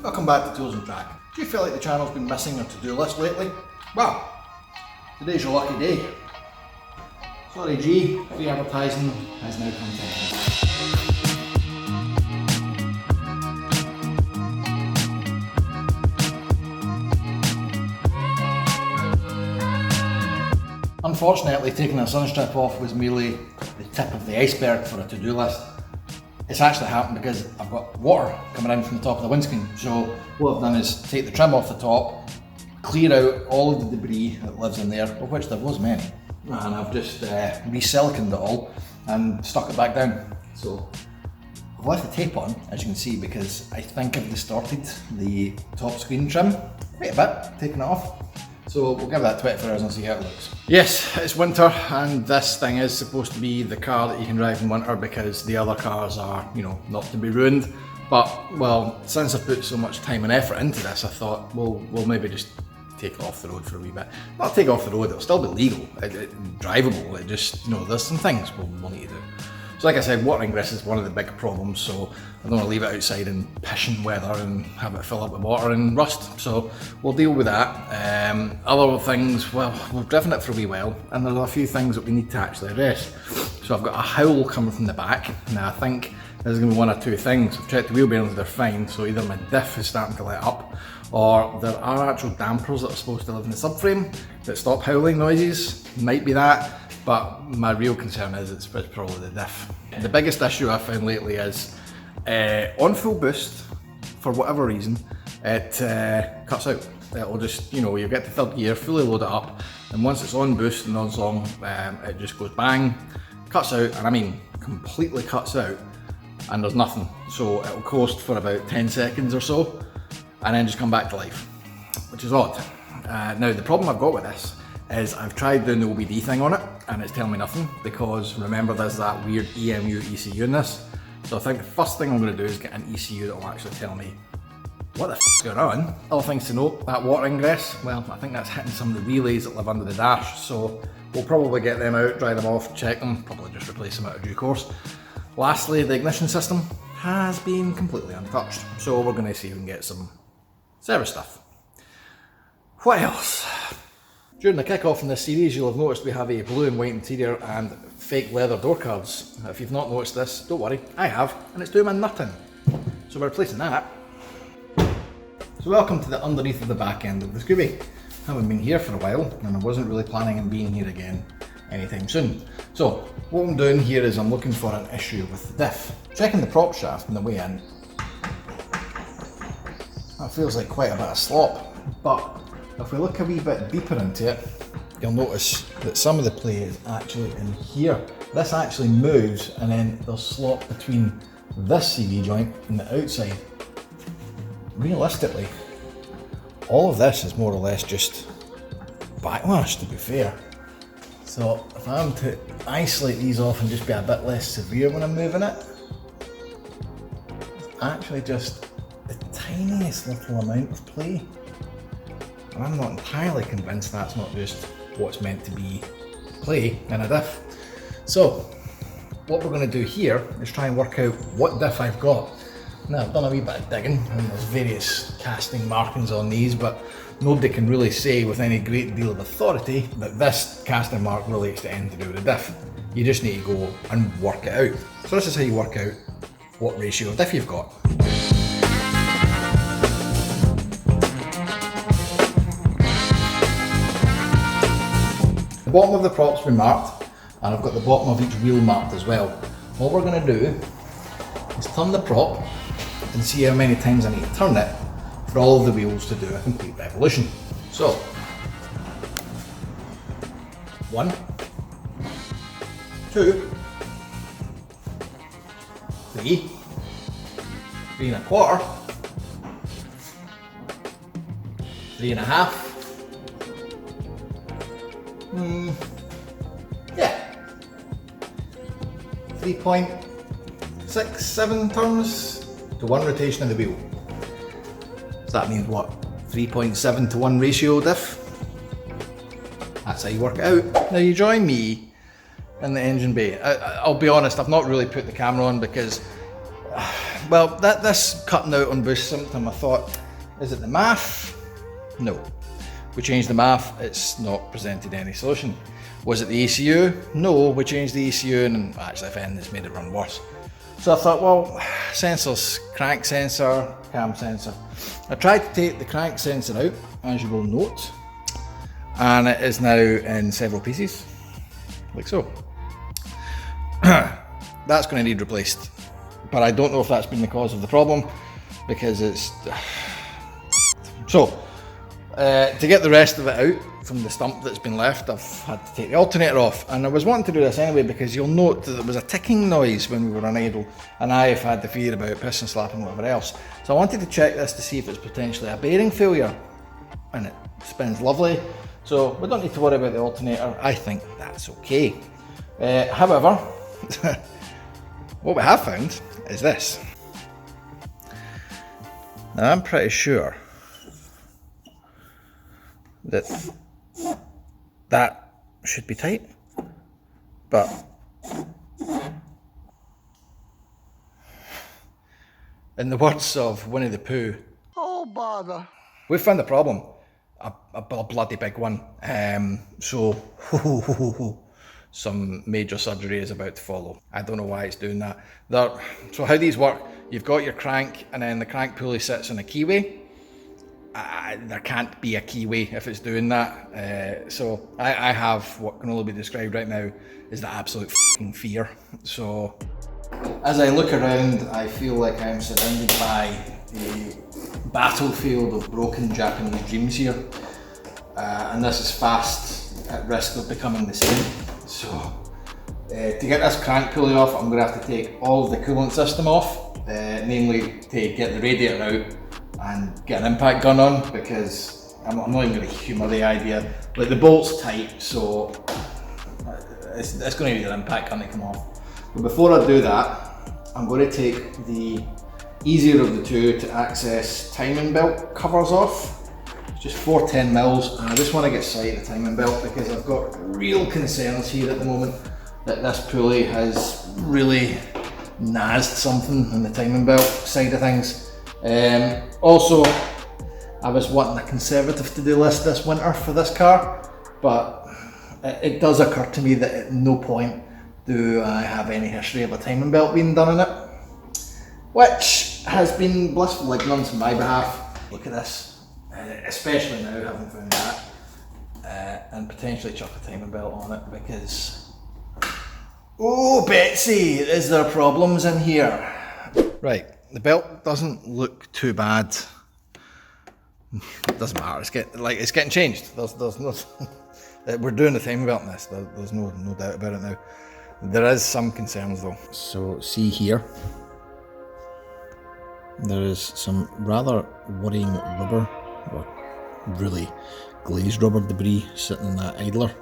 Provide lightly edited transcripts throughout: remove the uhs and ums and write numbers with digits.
Welcome back to Tools and Track. Do you feel like the channel's been missing a to-do list lately? Well, today's your lucky day. Sorry G, free advertising has now come to an end. Unfortunately, taking a sunstrip off was merely the tip of the iceberg for a to-do list. It's actually happened because I've got water coming in from the top of the windscreen. So what I've done is take the trim off the top, clear out all of the debris that lives in there, of which there was many, and I've just re-siliconed it all and stuck it back down. So I've left the tape on, as you can see, because I think I've distorted the top screen trim quite a bit, taking it off. So we'll give that 24 hours and see how it looks. Yes, it's winter and this thing is supposed to be the car that you can drive in winter because the other cars are, you know, not to be ruined. But, well, since I've put so much time and effort into this, I thought, well, we'll maybe just take it off the road for a wee bit. Not take it off the road, it'll still be legal, drivable, it just, you know, there's some things we'll need to do. So like I said, water ingress is one of the big problems, so I don't want to leave it outside in pissing weather and have it fill up with water and rust. So we'll deal with that. Other things, well, we've driven it for a wee while, and there's a few things that we need to actually address. So I've got a howl coming from the back. Now I think there's going to be one or two things. I've checked the wheel bearings, they're fine, so either my diff is starting to let up, or there are actual dampers that are supposed to live in the subframe that stop howling noises. Might be that. But my real concern is it's probably the diff. The biggest issue I've found lately is on full boost, for whatever reason, it cuts out. It'll just, you know, you get to third gear, fully load it up, and once it's on boost and on song, it just goes bang, cuts out, and I mean completely cuts out, and there's nothing. So it'll coast for about 10 seconds or so, and then just come back to life, which is odd. Now the problem I've got with this is I've tried doing the OBD thing on it and it's telling me nothing, because remember there's that weird EMU ECU in this. So I think the first thing I'm going to do is get an ECU that will actually tell me what the f is going on. Other things to note, that water ingress, well, I think that's hitting some of the relays that live under the dash, so we'll probably get them out, dry them off, check them, probably just replace them out of due course. Lastly, the ignition system has been completely untouched, so we're going to see if we can get some service stuff. What else? During the kick-off in this series, you'll have noticed we have a blue and white interior and fake leather door cards. If you've not noticed this, don't worry, I have, and it's doing my nutting. So we're replacing that. So welcome to the underneath of the back end of the Scooby. I haven't been here for a while, and I wasn't really planning on being here again anytime soon. So what I'm doing here is I'm looking for an issue with the diff. Checking the prop shaft on the way in. That feels like quite a bit of slop, but if we look a wee bit deeper into it, you'll notice that some of the play is actually in here. This actually moves, and then there's slop between this CV joint and the outside. Realistically, all of this is more or less just backlash, to be fair. So if I'm to isolate these off and just be a bit less severe when I'm moving it, it's actually just the tiniest little amount of play. And I'm not entirely convinced that's not just what's meant to be play in a diff. So what we're going to do here is try and work out what diff I've got. Now I've done a wee bit of digging, and there's various casting markings on these, but nobody can really say with any great deal of authority that this casting mark relates to anything to do with a diff. You just need to go and work it out. So this is how you work out what ratio of diff you've got. The bottom of the prop's been marked, and I've got the bottom of each wheel marked as well. What we're going to do is turn the prop and see how many times I need to turn it for all of the wheels to do a complete revolution. So, 1, 2, 3, 3 1/4, 3 1/2. Yeah, 3.67 turns to 1 rotation of the wheel. So that means what? 3.7 to 1 ratio diff? That's how you work it out. Now you join me in the engine bay. I'll be honest, I've not really put the camera on because Well, this cutting out on boost symptom, I thought, is it the MAF? No. We changed the MAF, it's not presented any solution. Was it the ECU? No, we changed the ECU and actually if anything, it's made it run worse. So I thought, well, sensors, crank sensor, cam sensor. I tried to take the crank sensor out, as you will note, and it is now in several pieces, like so. That's going to need replaced, but I don't know if that's been the cause of the problem, because it's... So, to get the rest of it out from the stump that's been left, I've had to take the alternator off, and I was wanting to do this anyway because you'll note that there was a ticking noise when we were on idle, and I've had the fear about piston slapping whatever else. So I wanted to check this to see if it's potentially a bearing failure, and it spins lovely, so we don't need to worry about the alternator. I think that's okay. However, what we have found is this. Now I'm pretty sure that should be tight, but in the words of Winnie the Pooh, oh bother, we've found a problem, a bloody big one. So some major surgery is about to follow. I don't know why it's doing that. So how these work, you've got your crank and then the crank pulley sits in a keyway. There can't be a keyway if it's doing that. So I have what can only be described right now is the absolute f***ing fear. So as I look around, I feel like I'm surrounded by a battlefield of broken Japanese dreams here. And this is fast at risk of becoming the same. So to get this crank pulley off, I'm going to have to take all of the coolant system off, namely to get the radiator out and get an impact gun on, because I'm not even going to humour the idea. Like, the bolt's tight, so it's going to need an impact gun to come off. But before I do that, I'm going to take the easier of the two to access timing belt covers off. It's just 410 mils, and I just want to get sight of the timing belt because I've got real concerns here at the moment that this pulley has really nazzed something on the timing belt side of things. Also, I was wanting a conservative to-do list this winter for this car, but it does occur to me that at no point do I have any history of a timing belt being done in it, which has been blissful ignorance on my behalf. Look at this, especially now having found that, and potentially chuck a timing belt on it because, oh Betsy, is there problems in here? Right. The belt doesn't look too bad. It doesn't matter. It's getting changed. There's no. We're doing the timing belt in this. There's no doubt about it now. There is some concerns though. So see here. There is some rather worrying rubber, or really glazed rubber debris sitting in that idler.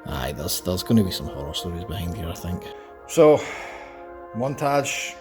Aye, there's going to be some horror stories behind here, I think. So, montage.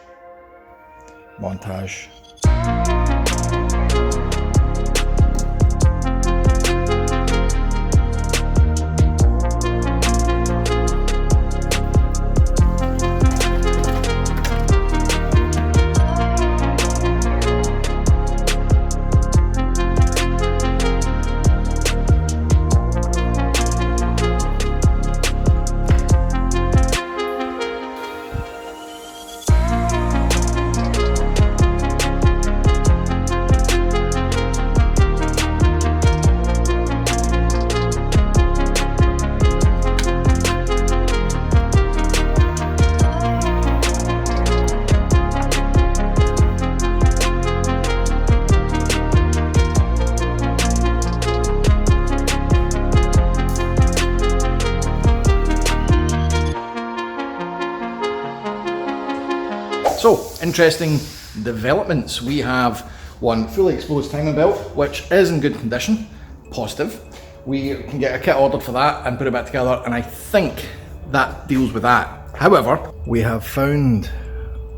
So, interesting developments. We have one fully exposed timing belt, which is in good condition, positive. We can get a kit ordered for that and put it back together, and I think that deals with that. However, we have found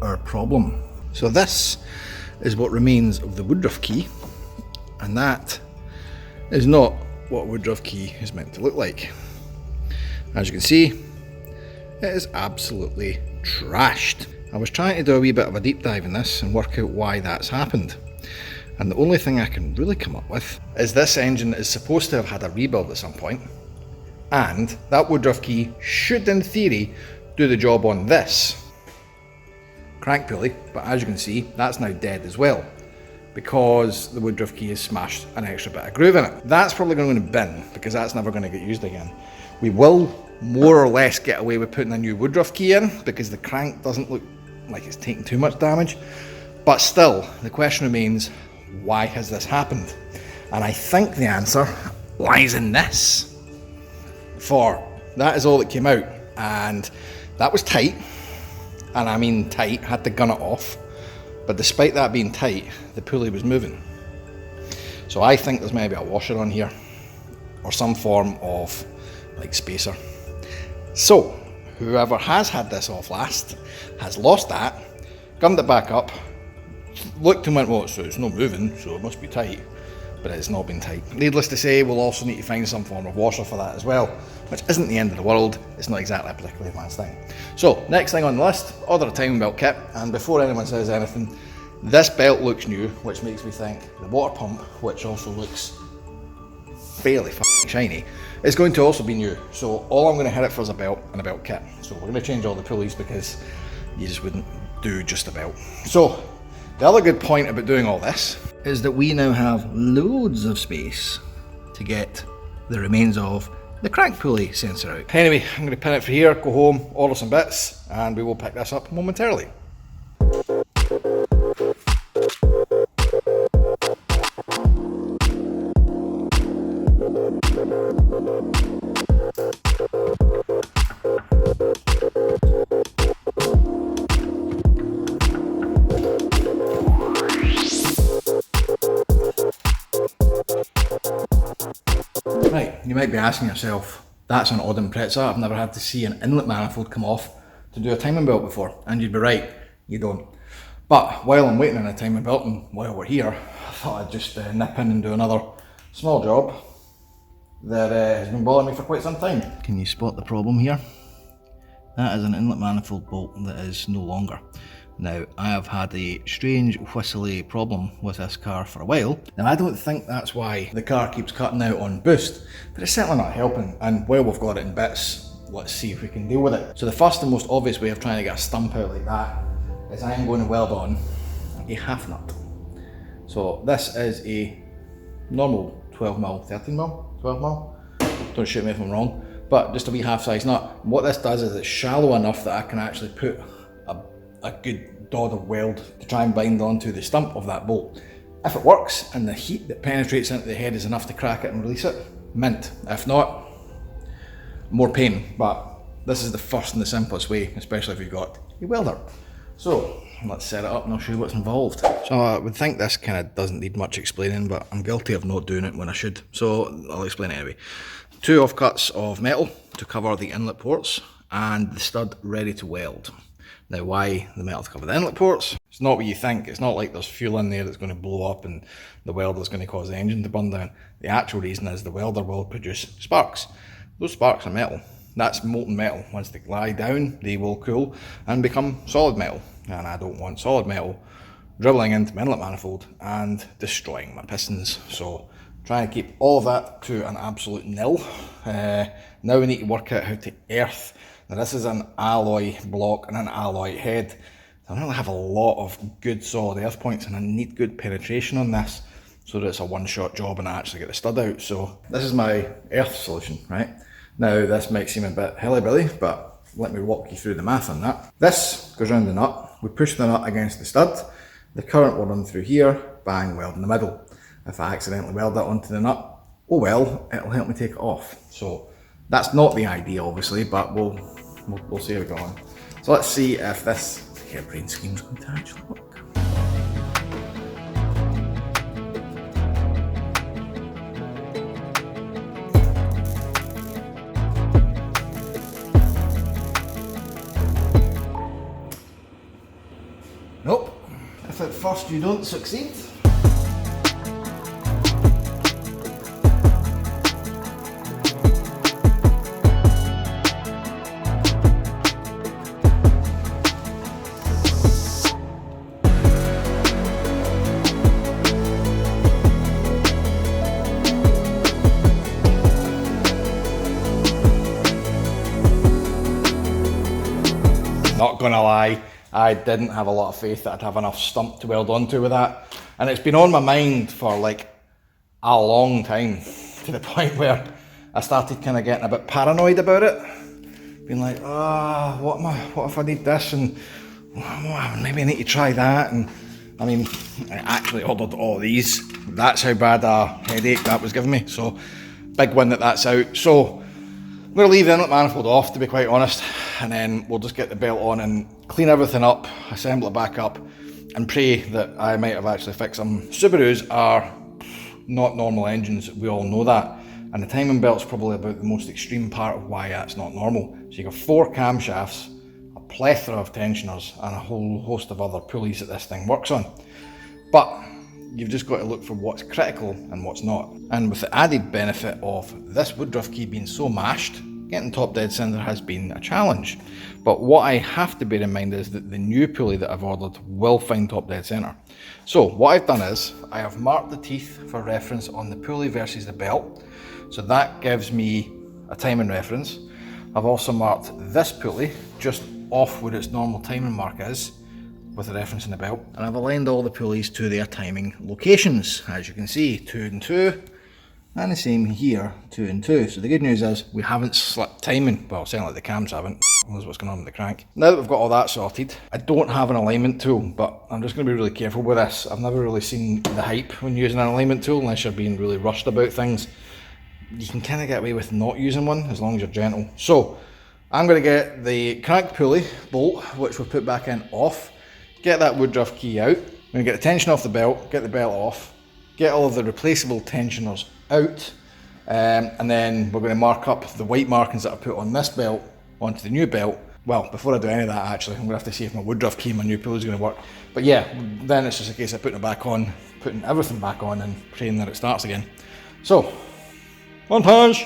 our problem. So this is what remains of the woodruff key, and that is not what a woodruff key is meant to look like. As you can see, it is absolutely trashed. I was trying to do a wee bit of a deep dive in this and work out why that's happened. And the only thing I can really come up with is this engine is supposed to have had a rebuild at some point, and that woodruff key should, in theory, do the job on this crank pulley, but as you can see, that's now dead as well, because the woodruff key has smashed an extra bit of groove in it. That's probably going to bin, because that's never going to get used again. We will more or less get away with putting a new woodruff key in, because the crank doesn't look like it's taking too much damage. But still, the question remains, why has this happened? And I think the answer lies in this. For that is all that came out, and that was tight, and I mean tight, had to gun it off, but despite that being tight, the pulley was moving. So I think there's maybe a washer on here, or some form of like spacer. So whoever has had this off last has lost that, gunned it back up, looked and went, well, so it's not moving, so it must be tight, but it's not been tight. Needless to say, we'll also need to find some form of washer for that as well, which isn't the end of the world. It's not exactly a particularly advanced thing. So next thing on the list, order a timing belt kit, and before anyone says anything, this belt looks new, which makes me think the water pump, which also looks fairly shiny, is going to also be new. So all I'm going to hit it for is a belt and a belt kit. So we're going to change all the pulleys because you just wouldn't do just a belt. So the other good point about doing all this is that we now have loads of space to get the remains of the crank pulley sensor out. Anyway, I'm going to pin it for here, go home, order some bits, and we will pick this up momentarily. Right, you might be asking yourself, that's an odd Impreza, I've never had to see an inlet manifold come off to do a timing belt before, and you'd be right, you don't. But while I'm waiting on a timing belt, and while we're here, I thought I'd just nip in and do another small job that has been bothering me for quite some time. Can you spot the problem here? That is an inlet manifold bolt that is no longer. Now, I have had a strange whistly problem with this car for a while. Now, I don't think that's why the car keeps cutting out on boost, but it's certainly not helping. And while we've got it in bits, let's see if we can deal with it. So the first and most obvious way of trying to get a stump out like that is I am going to weld on a half nut. So this is a normal 12mm, 13mm, 12mm. Don't shoot me if I'm wrong, but just a wee half size nut. What this does is it's shallow enough that I can actually put a good dod of weld to try and bind onto the stump of that bolt. If it works and the heat that penetrates into the head is enough to crack it and release it, mint. If not, more pain. But this is the first and the simplest way, especially if you've got a welder. So let's set it up and I'll show you what's involved. So I would think this kind of doesn't need much explaining, but I'm guilty of not doing it when I should. So I'll explain it anyway. 2 offcuts of metal to cover the inlet ports and the stud ready to weld. Now, why the metal to cover the inlet ports? It's not what you think. It's not like there's fuel in there that's going to blow up and the welder's going to cause the engine to burn down. The actual reason is the welder will produce sparks. Those sparks are metal. That's molten metal. Once they lie down, they will cool and become solid metal. And I don't want solid metal dribbling into my inlet manifold and destroying my pistons. So trying to keep all of that to an absolute nil. Now we need to work out how to earth. Now this is an alloy block and an alloy head. I don't really have a lot of good solid earth points and I need good penetration on this so that it's a one-shot job and I actually get the stud out. So this is my earth solution, right? Now this might seem a bit hilly-billy, but let me walk you through the math on that. This goes around the nut, we push the nut against the stud, the current will run through here, bang, weld in the middle. If I accidentally weld that onto the nut, oh well, it'll help me take it off. So that's not the idea obviously, but we'll see how we go on. So let's see if this harebrained scheme is going to actually work. Nope, if at first you don't succeed, gonna lie, I didn't have a lot of faith that I'd have enough stump to weld onto with that. And it's been on my mind for like a long time, to the point where I started kind of getting a bit paranoid about it. Being like, what if I need this, and maybe I need to try that. And I mean, I actually ordered all of these. That's how bad a headache that was giving me. So big win that that's out. So I'm going to leave the inlet manifold off, to be quite honest, and then we'll just get the belt on and clean everything up, assemble it back up, and pray that I might have actually fixed them. Subarus are not normal engines, we all know that, and the timing belt's probably about the most extreme part of why that's not normal. So you've got 4 camshafts, a plethora of tensioners, and a whole host of other pulleys that this thing works on. But you've just got to look for what's critical and what's not. And with the added benefit of this woodruff key being so mashed, getting top dead center has been a challenge. But what I have to bear in mind is that the new pulley that I've ordered will find top dead center. So what I've done is, I have marked the teeth for reference on the pulley versus the belt. So that gives me a timing reference. I've also marked this pulley just off where its normal timing mark is, with a reference in the belt, and I've aligned all the pulleys to their timing locations. As you can see, 2 and 2, and the same here, 2 and 2. So the good news is we haven't slipped timing. Well, certainly the cams haven't. Who knows what's going on with the crank. Now that we've got all that sorted, I don't have an alignment tool, but I'm just going to be really careful with this. I've never really seen the hype when using an alignment tool, unless you're being really rushed about things. You can kind of get away with not using one as long as you're gentle. So I'm going to get the crank pulley bolt, which we've put back in, off. Get that woodruff key out. I'm going to get the tension off the belt, get the belt off, get all of the replaceable tensioners out, and then we're going to mark up the white markings that I put on this belt onto the new belt. Well, before I do any of that, actually, I'm going to have to see if my woodruff key and my new pulley is going to work. But yeah, then it's just a case of putting it back on, putting everything back on, and praying that it starts again. So, one punch!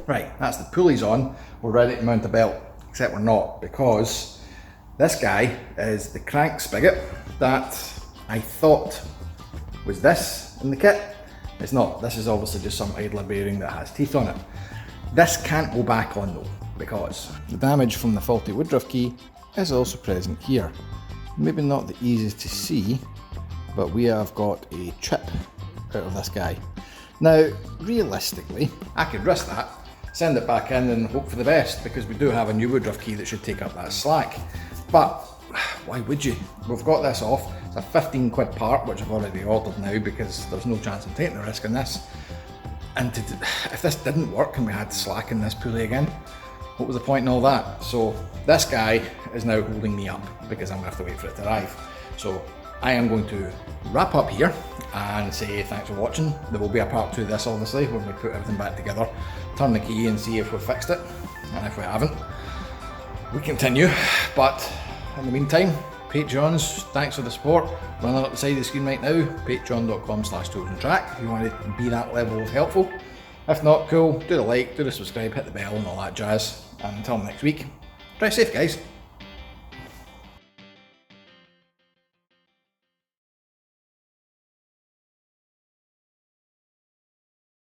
Right, that's the pulleys on, we're ready to mount the belt, except we're not, because this guy is the crank spigot that I thought was this in the kit. It's not, this is obviously just some idler bearing that has teeth on it. This can't go back on though, because the damage from the faulty woodruff key is also present here. Maybe not the easiest to see, but we have got a chip out of this guy. Now, realistically, I could risk that, send it back in and hope for the best, because we do have a new woodruff key that should take up that slack. But why would you? We've got this off. It's a 15 quid part, which I've already ordered now because there's no chance I'm taking the risk on this. And if this didn't work and we had to slack in this pulley again, what was the point in all that? So this guy is now holding me up because I'm going to have to wait for it to arrive. So I am going to wrap up here and say thanks for watching. There will be a part 2 of this obviously when we put everything back together, turn the key and see if we've fixed it, and if we haven't, we continue. But in the meantime, Patreons, thanks for the support. Running up the side of the screen right now, patreon.com/toolsandtrack if you want to be that level of helpful. If not, cool, do the like, do the subscribe, hit the bell and all that jazz. And until next week, drive safe guys.